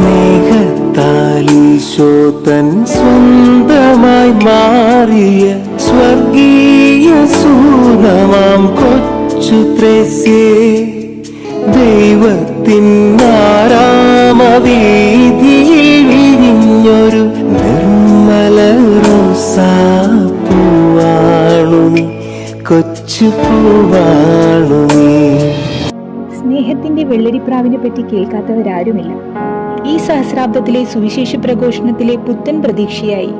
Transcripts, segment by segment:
സ്നേഹത്താൽ ഈശോ തൻ സ്വന്തമായി മാറിയ സ്വർഗീയ സൂനമാം കൊച്ചു ത്രേസ്യേ, ദൈവത്തിൻ ആരാമവീതിയിൽ വിരിഞ്ഞൊരു നിർമ്മല റോസാപ്പൂവാണു നീ, കൊച്ചു പൂവാണു നീ. സ്നേഹത്തിന്റെ വെള്ളരിപ്രാവിനെ പറ്റി കേൾക്കാത്തവരാരുമില്ല. ഈ സഹസ്രാബ്ദത്തിലെ സുവിശേഷ പ്രഘോഷണത്തിലെ പുത്തൻ പ്രതീക്ഷയായി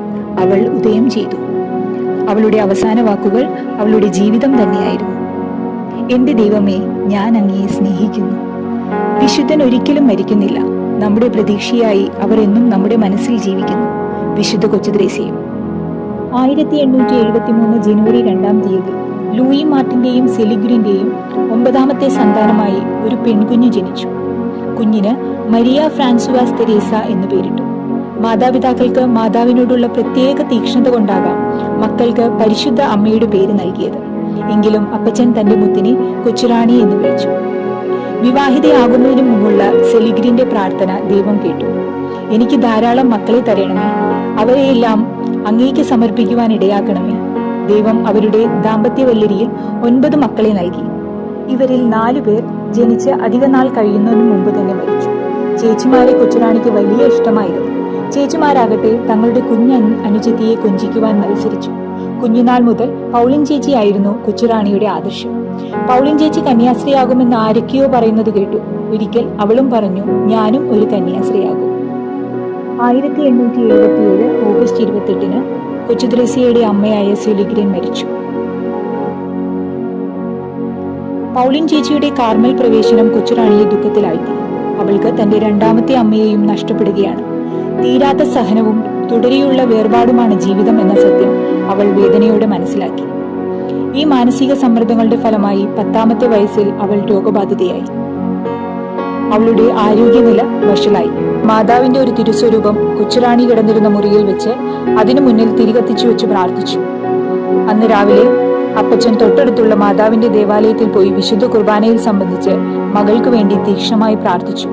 അവൾ ഉദയം ചെയ്തു. അവളുടെ അവസാന വാക്കുകൾ അവളുടെ ജീവിതം തന്നെയായിരുന്നു. എന്റെ ദൈവമേ, ഞാൻ അങ്ങയെ സ്നേഹിക്കുന്നു. വിശുദ്ധൻ ഒരിക്കലും മരിക്കുന്നില്ല. നമ്മുടെ പ്രതീക്ഷയായി അവർ എന്നും നമ്മുടെ മനസ്സിൽ ജീവിക്കുന്നു. വിശുദ്ധ കൊച്ചു ത്രേസ്യയും. 1873 ജനുവരി 2-ാം തീയതി ലൂയി മാർട്ടിന്റെയും സെലിഗ്രിന്റെയും 9ാമത്തെ സന്താനമായി ഒരു പെൺകുഞ്ഞ് ജനിച്ചു. കുഞ്ഞിന് മരിയ ഫ്രാൻസുവാസ് തെരേസ എന്ന് പേരിട്ടു. മാതാപിതാക്കൾക്ക് മാതാവിനോടുള്ള പ്രത്യേക തീക്ഷ്ണത കൊണ്ടാകാം മക്കൾക്ക് പരിശുദ്ധ അമ്മയുടെ പേര് നൽകിയത്. എങ്കിലും അപ്പച്ചൻ തന്റെ മുത്തിനെ കൊച്ചുറാണി എന്ന് വിളിച്ചു. വിവാഹിതയാകുന്നതിന് മുമ്പുള്ള സെലിഗ്രിന്റെ പ്രാർത്ഥന ദൈവം കേട്ടു. എനിക്ക് ധാരാളം മക്കളെ തരണമേ, അവരെയെല്ലാം അങ്ങേക്ക് സമർപ്പിക്കുവാൻ ഇടയാക്കണമേ. ദൈവം അവരുടെ ദാമ്പത്യവല്ലരിയിൽ 9 മക്കളെ നൽകി. ഇവരിൽ 4 പേർ ജനിച്ച് അധിക നാൾ കഴിയുന്നതിന് മുമ്പ് തന്നെ മരിച്ചു. ചേച്ചിമാരെ കൊച്ചുറാണിക്ക് വലിയ ഇഷ്ടമായിരുന്നു. ചേച്ചിമാരാകട്ടെ തങ്ങളുടെ അനുജത്തിയെ കൊഞ്ചിക്കുവാൻ മത്സരിച്ചു. കുഞ്ഞുനാൾ മുതൽ പൗളിൻ ചേച്ചിയായിരുന്നു കൊച്ചുറാണിയുടെ ആദർശം. പൗളിൻ ചേച്ചി കന്യാസ്ത്രീയാകുമെന്ന് ആരൊക്കെയോ പറയുന്നത് കേട്ടു. ഒരിക്കൽ അവളും പറഞ്ഞു, ഞാനും ഒരു കന്യാസ്ത്രീയാകും. 1877 ഓഗസ്റ്റ് 28-ന് കൊച്ചു ത്രേസ്യയുടെ അമ്മയായ സെലിഗ്രിൻ മരിച്ചു. പൗളിൻ ചേച്ചിയുടെ കാർമൽ പ്രവേശനം കൊച്ചുറാണിയെ ദുഃഖത്തിലാഴ്ത്തി. അവൾക്ക് തന്റെ 2ാമത്തെ അമ്മയെയും നഷ്ടപ്പെടുകയാണ്. തീരാത്ത സഹനവും തുടരെയുള്ള വേർപാടുമാണ് ജീവിതം എന്ന സത്യം അവൾ വേദനയോടെ മനസ്സിലാക്കി. ഈ മാനസിക സമ്മർദ്ദങ്ങളുടെ ഫലമായി 10ാമത്തെ വയസ്സിൽ അവൾ രോഗബാധിതയായി. അവളുടെ ആരോഗ്യനില വഷളായി. മാതാവിന്റെ ഒരു തിരുസ്വരൂപം കൊച്ചുറാണി കിടന്നിരുന്ന മുറിയിൽ വെച്ച് അതിനു മുന്നിൽ തിരികത്തിച്ചു വെച്ച് പ്രാർത്ഥിച്ചു. അന്ന് രാവിലെ അപ്പച്ചൻ തൊട്ടടുത്തുള്ള മാതാവിന്റെ ദേവാലയത്തിൽ പോയി വിശുദ്ധ കുർബാനയിൽ സംബന്ധിച്ച് മകൾക്ക് വേണ്ടി തീക്ഷ്ണമായി പ്രാർത്ഥിച്ചു.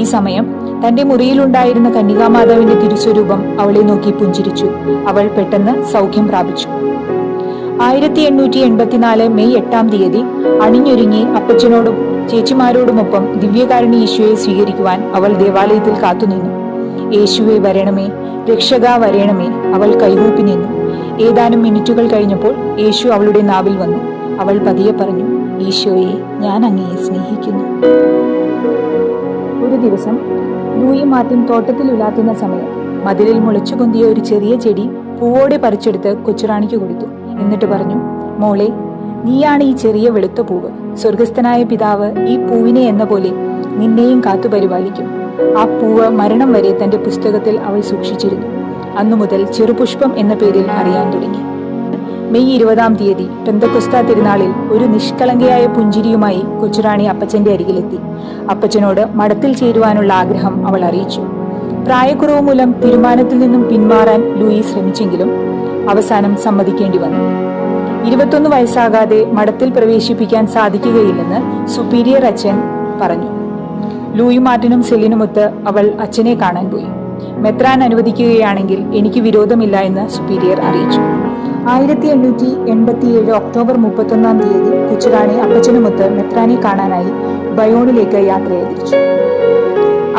ഈ സമയം തന്റെ മുറിയിലുണ്ടായിരുന്ന കന്യകാമാതാവിന്റെ തിരുസ്വരൂപം അവളെ നോക്കി പുഞ്ചിരിച്ചു. അവൾ പെട്ടെന്ന് സൗഖ്യം പ്രാപിച്ചു. 1884 മെയ് 8-ാം തീയതി അണിഞ്ഞൊരുങ്ങി അപ്പച്ചനോടും ചേച്ചിമാരോടുമൊപ്പം ദിവ്യകാരുണ്യ യേശുവെ സ്വീകരിക്കുവാൻ അവൾ ദേവാലയത്തിൽ കാത്തുനിന്നു. യേശുവെ വരണമേ, രക്ഷക വരണമേ, അവൾ കൈകൂപ്പി നിന്നു. ഏതാനും മിനിറ്റുകൾ കഴിഞ്ഞപ്പോൾ യേശു അവളുടെ നാവിൽ വന്നു. അവൾ പതിയെ പറഞ്ഞു, ഈശോയെ, ഞാൻ അങ്ങയെ സ്നേഹിക്കുന്നു. ഒരു ദിവസം ലൂയി മാർട്ടിൻ തോട്ടത്തിൽ ഉലാത്തുന്ന സമയം മതിലിൽ മുളച്ചു പൊന്തിയ ഒരു ചെറിയ ചെടി പൂവോടെ പറിച്ചെടുത്ത് കൊച്ചുറാണിക്ക് കൊടുത്തു. എന്നിട്ട് പറഞ്ഞു, മോളെ, നീയാണ് ഈ ചെറിയ വെളുത്ത പൂവ്. സ്വർഗസ്ഥനായ പിതാവ് ഈ പൂവിനെ എന്ന പോലെ നിന്നെയും കാത്തു പരിപാലിക്കും. ആ പൂവ് മരണം വരെ തന്റെ പുസ്തകത്തിൽ അവൾ സൂക്ഷിച്ചിരുന്നു. അന്നു മുതൽ ചെറുപുഷ്പം എന്ന പേരിൽ അറിയാൻ തുടങ്ങി. മെയ് 20-ാം തീയതി പെന്തക്കൊസ്താ തിരുനാളിൽ ഒരു നിഷ്കളങ്കയായ പുഞ്ചിരിയുമായി കൊച്ചുറാണി അപ്പച്ചന്റെ അരികിലെത്തി. അപ്പച്ചനോട് മഠത്തിൽ ചേരുവാനുള്ള ആഗ്രഹം അവൾ അറിയിച്ചു. പ്രായക്കുറവ് മൂലം തീരുമാനത്തിൽ നിന്നും പിന്മാറാൻ ലൂയി ശ്രമിച്ചെങ്കിലും അവസാനം സമ്മതിക്കേണ്ടി വന്നു. 21 വയസ്സാകാതെ മഠത്തിൽ പ്രവേശിപ്പിക്കാൻ സാധിക്കുകയില്ലെന്ന് സുപ്പീരിയർ അച്ഛൻ പറഞ്ഞു. ലൂയി മാർട്ടിനും സെലിനുമൊത്ത് അവൾ അച്ഛനെ കാണാൻ പോയി. മെത്രാൻ അനുവദിക്കുകയാണെങ്കിൽ എനിക്ക് വിരോധമില്ല എന്ന് സുപ്പീരിയർ അറിയിച്ചു. 1887 ഒക്ടോബർ 31-ാം തീയതി കൊച്ചുറാണി അപ്പച്ചനുമൊത്ത് മെത്രാനെ കാണാനായി ബയോണിലേക്ക് യാത്രയായി തിരിച്ചു.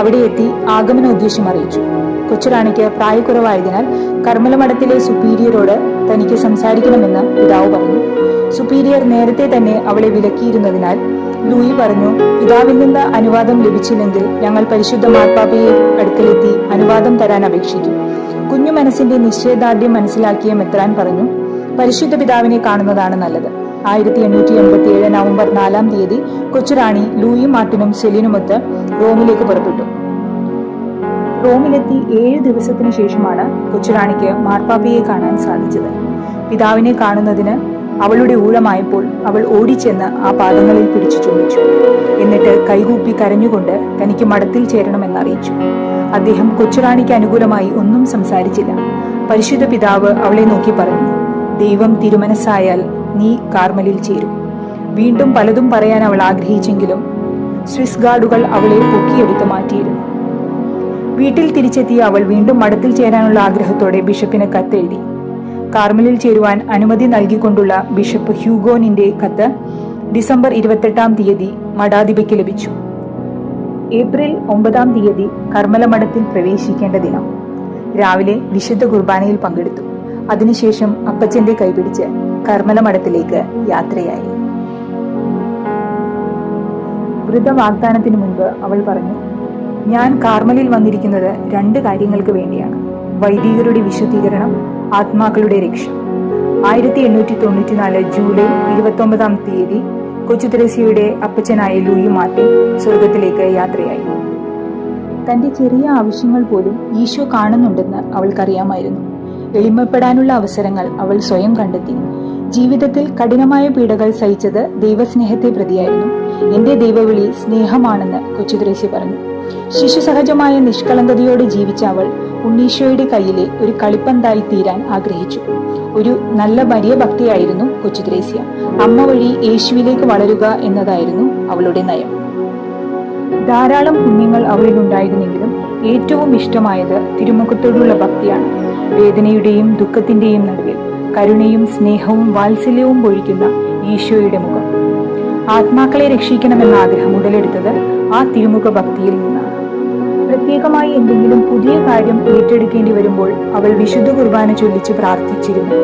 അവിടെ എത്തി ആഗമനോദ്ദേശം അറിയിച്ചു. കൊച്ചുറാണിക്ക് പ്രായക്കുറവായതിനാൽ കർമ്മലമഠത്തിലെ സുപ്പീരിയറോട് തനിക്ക് സംസാരിക്കണമെന്ന് പിതാവ് പറഞ്ഞു. സുപ്പീരിയർ നേരത്തെ തന്നെ അവളെ വിലക്കിയിരുന്നതിനാൽ ലൂയി പറഞ്ഞു, പിതാവിൽ നിന്ന് അനുവാദം ലഭിച്ചില്ലെങ്കിൽ ഞങ്ങൾ പരിശുദ്ധ മാർപ്പാപ്പയെ അടുക്കലെത്തി അനുവാദം തരാൻ അപേക്ഷിക്കും. കുഞ്ഞു മനസ്സിന്റെ നിശ്ചയദാർഢ്യം മനസ്സിലാക്കിയ മെത്രാൻ പറഞ്ഞു, പരിശുദ്ധ പിതാവിനെ കാണുന്നതാണ് നല്ലത്. 1887 നവംബർ 4-ാം തീയതി കൊച്ചുറാണി ലൂയി മാർട്ടിനും സെലിനുമൊത്ത് റോമിലേക്ക് പുറപ്പെട്ടു. റോമിലെത്തി 7 ദിവസത്തിന് ശേഷമാണ് കൊച്ചുറാണിക്ക് മാർപ്പാപ്പയെ കാണാൻ സാധിച്ചത്. പിതാവിനെ കാണുന്നതിന് അവളുടെ ഊഴമായപ്പോൾ അവൾ ഓടിച്ചെന്ന് ആ പാദങ്ങളിൽ പിടിച്ചു ചുംബിച്ചു. എന്നിട്ട് കൈകൂപ്പി കരഞ്ഞുകൊണ്ട് തനിക്ക് മഠത്തിൽ ചേരണമെന്നറിയിച്ചു. അദ്ദേഹം കൊച്ചുറാണിക്ക് അനുകൂലമായി ഒന്നും സംസാരിച്ചില്ല. പരിശുദ്ധ പിതാവ് അവളെ നോക്കി പറഞ്ഞു, ദൈവം തിരുമനസ്സായാൽ നീ കാർമലിൽ ചേരും. വീണ്ടും പലതും പറയാൻ അവൾ ആഗ്രഹിച്ചെങ്കിലും സ്വിസ് ഗാർഡുകൾ അവളെ പൊക്കിയെടുത്ത് മാറ്റിയിരുന്നു. വീട്ടിൽ തിരിച്ചെത്തിയ അവൾ വീണ്ടും മഠത്തിൽ ചേരാനുള്ള ആഗ്രഹത്തോടെ ബിഷപ്പിന് കത്തെഴുതി. കാർമലിൽ ചേരുവാൻ അനുമതി നൽകിക്കൊണ്ടുള്ള ബിഷപ്പ് ഹ്യൂഗോനിന്റെ കത്ത് ഡിസംബർ 28 തീയതി മഠാധിപയ്ക്ക് ലഭിച്ചു. ഏപ്രിൽ 9 തീയതി കർമ്മല മഠത്തിൽ പ്രവേശിക്കേണ്ട ദിനം. രാവിലെ വിശുദ്ധ കുർബാനയിൽ പങ്കെടുത്തു. അതിനുശേഷം അപ്പച്ചന്റെ കൈപിടിച്ച് കർമ്മല മഠത്തിലേക്ക് യാത്രയായി. വൃതവാഗ്ദാനത്തിനു മുൻപ് അവൾ പറഞ്ഞു, ഞാൻ കാർമലിൽ വന്നിരിക്കുന്നത് 2 കാര്യങ്ങൾക്ക് വേണ്ടിയാണ്: വൈദികരുടെ വിശുദ്ധീകരണം, ആത്മാക്കളുടെ രക്ഷ. 1894 ജൂലൈ 29 തീയതി കൊച്ചു തെരേസയുടെ അപ്പച്ചനായ ലൂയി മാർട്ടിൻ സ്വർഗത്തിലേക്ക് യാത്രയായി. തന്റെ ചെറിയ ആവശ്യങ്ങൾ പോലും ഈശോ കാണുന്നുണ്ടെന്ന് അവൾക്കറിയാമായിരുന്നു. എളിമപ്പെടാനുള്ള അവസരങ്ങൾ അവൾ സ്വയം കണ്ടെത്തി. ജീവിതത്തിൽ കഠിനമായ പീഡകൾ സഹിച്ചത് ദൈവസ്നേഹത്തെ പ്രതിയായിരുന്നു. എന്റെ ദൈവവിളി സ്നേഹമാണെന്ന് കൊച്ചു തെരേസ്യ പറഞ്ഞു. ശിശുസഹജമായ നിഷ്കളങ്കതയോടെ ജീവിച്ച അവൾ ഉണ്ണീശോയുടെ കയ്യിലെ ഒരു കളിപ്പന്തായി തീരാൻ ആഗ്രഹിച്ചു. ഒരു നല്ല വലിയ ഭക്തിയായിരുന്നു കൊച്ചു തെരേസ്യ. അമ്മ വഴി യേശുവിലേക്ക് വളരുക എന്നതായിരുന്നു അവളുടെ നയം. ധാരാളം പുണ്യങ്ങൾ അവളിലുണ്ടായിരുന്നെങ്കിലും ഏറ്റവും ഇഷ്ടമായത് തിരുമുഖത്തോടുള്ള ഭക്തിയാണ്. വേദനയുടെയും ദുഃഖത്തിന്റെയും നടുവിൽ കരുണയും സ്നേഹവും വാത്സല്യവും പൊഴിക്കുന്ന ഈശോയുടെ മുഖം. ആത്മാക്കളെ രക്ഷിക്കണമെന്ന ആഗ്രഹം ഉടലെടുത്തത് ആ തിരുമുഖ ഭക്തിയിൽ നിന്നാണ്. പ്രത്യേകമായി എന്തെങ്കിലും പുതിയ കാര്യം ഏറ്റെടുക്കേണ്ടി വരുമ്പോൾ അവൾ വിശുദ്ധ കുർബാന ചൊല്ലിച്ച് പ്രാർത്ഥിച്ചിരുന്നു.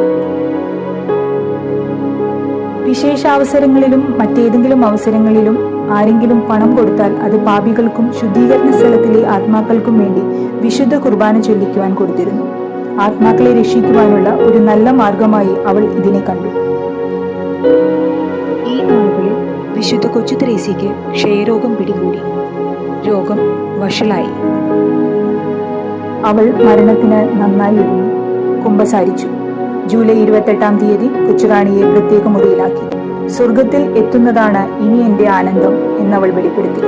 വിശേഷാവസരങ്ങളിലും മറ്റേതെങ്കിലും അവസരങ്ങളിലും ആരെങ്കിലും പണം കൊടുത്താൽ അത് പാപികൾക്കും ശുദ്ധീകരണ സ്ഥലത്തിലെ ആത്മാക്കൾക്കും വേണ്ടി വിശുദ്ധ കുർബാന ചൊല്ലിക്കുവാൻ കൊടുത്തിരുന്നു. ആത്മാക്കളെ രക്ഷിക്കുവാനുള്ള ഒരു നല്ല മാർഗമായി അവൾ ഇതിനെ കണ്ടു. ഈ നാളുകളിൽ വിശുദ്ധ കൊച്ചു തെരേസ്യയ്ക്ക് ക്ഷയരോഗം പിടികൂടി. രോഗം വഷളായി. അവൾ മരണത്തിന് നന്നായി ഒരുങ്ങി. കുമ്പസാരിച്ചു. ജൂലൈ 28 തീയതി കൊച്ചുറാണിയെ പ്രത്യേക മുറിയിലാക്കി. സ്വർഗത്തിൽ എത്തുന്നതാണ് ഇനി എന്റെ ആനന്ദം എന്നവൾ വെളിപ്പെടുത്തി.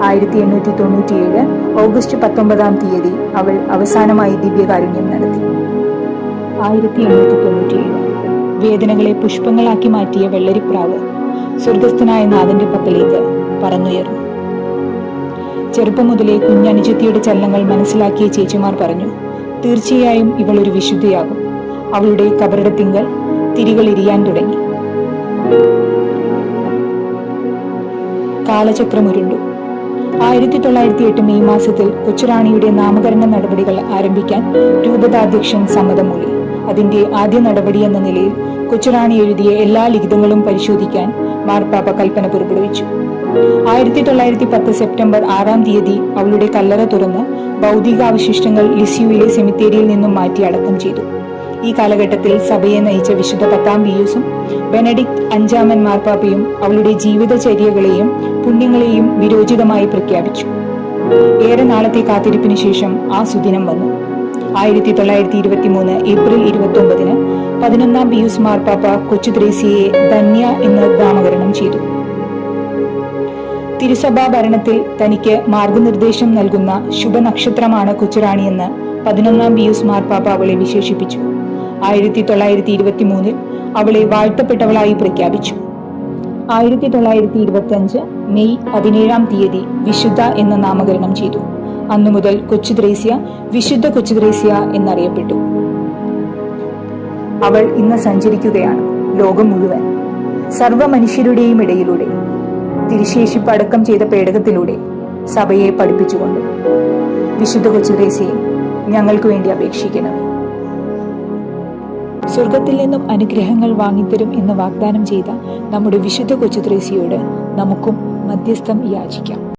1897 ഓഗസ്റ്റ് 19 തീയതി അവൾ അവസാനമായി ദിവ്യകാരുണ്യം നടത്തി. 1897 വേദനകളെ പുഷ്പങ്ങളാക്കി മാറ്റിയ വെള്ളരിപ്രാവ് സ്വർഗസ്ഥനായ നാഥന്റെ പക്കലേക്ക് പറന്നുയർന്നു. ചെറുപ്പം മുതലേ കുഞ്ഞനുജത്തിയുടെ ചലനങ്ങൾ മനസ്സിലാക്കിയ ചേച്ചിമാർ പറഞ്ഞു, തീർച്ചയായും ഇവൾ ഒരു വിശുദ്ധയാകും. അവളുടെ കബറിടത്തിങ്കൽ തിരികൾ എരിയാൻ തുടങ്ങി. കാലചക്രമുരുണ്ടു. 1908 മെയ് മാസത്തിൽ കൊച്ചുറാണിയുടെ നാമകരണ നടപടികൾ ആരംഭിക്കാൻ രൂപതാധ്യക്ഷൻ സമ്മതം മൂളി. അതിന്റെ ആദ്യ നടപടി എന്ന നിലയിൽ കൊച്ചുറാണി എഴുതിയ എല്ലാ ലിഖിതങ്ങളും പരിശോധിക്കാൻ മാർപ്പാപ്പ കൽപ്പന പുറപ്പെടുവിച്ചു. 1910 സെപ്റ്റംബർ 6 തീയതി അവളുടെ കല്ലറ തുറന്ന് ഭൗതികാവശിഷ്ടങ്ങൾ ലിസ്യുവിലെ സെമിത്തേരിയിൽ നിന്നും മാറ്റി അടക്കം ചെയ്തു. ഈ കാലഘട്ടത്തിൽ സഭയെ നയിച്ച വിശുദ്ധ 10 പിയൂസും ബെനഡിക്ട് 5 മാർപ്പാപ്പയും അവളുടെ ജീവിതചര്യകളെയും പുണ്യങ്ങളെയും വിരോചിതമായി പ്രഖ്യാപിച്ചു. ഏറെ നാളത്തെ കാത്തിരിപ്പിന് ശേഷം ആ സുദിനം വന്നു. 1923 ഏപ്രിൽ 29 11 പിയൂസ് മാർപ്പാപ്പ കൊച്ചു തെരേസ്യയെ ധന്യ എന്ന് നാമകരണം ചെയ്തു. തിരുസഭാ ഭരണത്തിൽ തനിക്ക് മാർഗനിർദ്ദേശം നൽകുന്ന ശുഭനക്ഷത്രമാണ് കൊച്ചുറാണിയെന്ന് 11 പിയൂസ് മാർപ്പാപ്പ അവളെ വിശേഷിപ്പിച്ചു. 1923 അവളെ വാഴ്ത്തപ്പെട്ടവളായി പ്രഖ്യാപിച്ചു. 1925 മെയ് 17 തീയതി വിശുദ്ധ എന്ന നാമകരണം ചെയ്തു. അന്നു മുതൽ കൊച്ചു തെരേസ്യ വിശുദ്ധ കൊച്ചു തെരേസ്യ എന്നറിയപ്പെട്ടു. അവൾ ഇന്ന് സഞ്ചരിക്കുകയാണ് ലോകം മുഴുവൻ, സർവ്വ മനുഷ്യരുടെയും ഇടയിലൂടെ, തിരുശേഷിപ്പ് അടക്കം ചെയ്ത പേടകത്തിലൂടെ സഭയെ പഠിപ്പിച്ചുകൊണ്ട്. വിശുദ്ധ കൊച്ചു തെരേസ്യയെ ഞങ്ങൾക്ക് വേണ്ടി അപേക്ഷിക്കണമേ. സ്വർഗത്തിൽ നിന്നും അനുഗ്രഹങ്ങൾ വാങ്ങിത്തരും എന്ന് വാഗ്ദാനം ചെയ്ത നമ്മുടെ വിശുദ്ധ കൊച്ചു തെരേസ്യയോട് നമുക്കും മധ്യസ്ഥം യാചിക്കാം.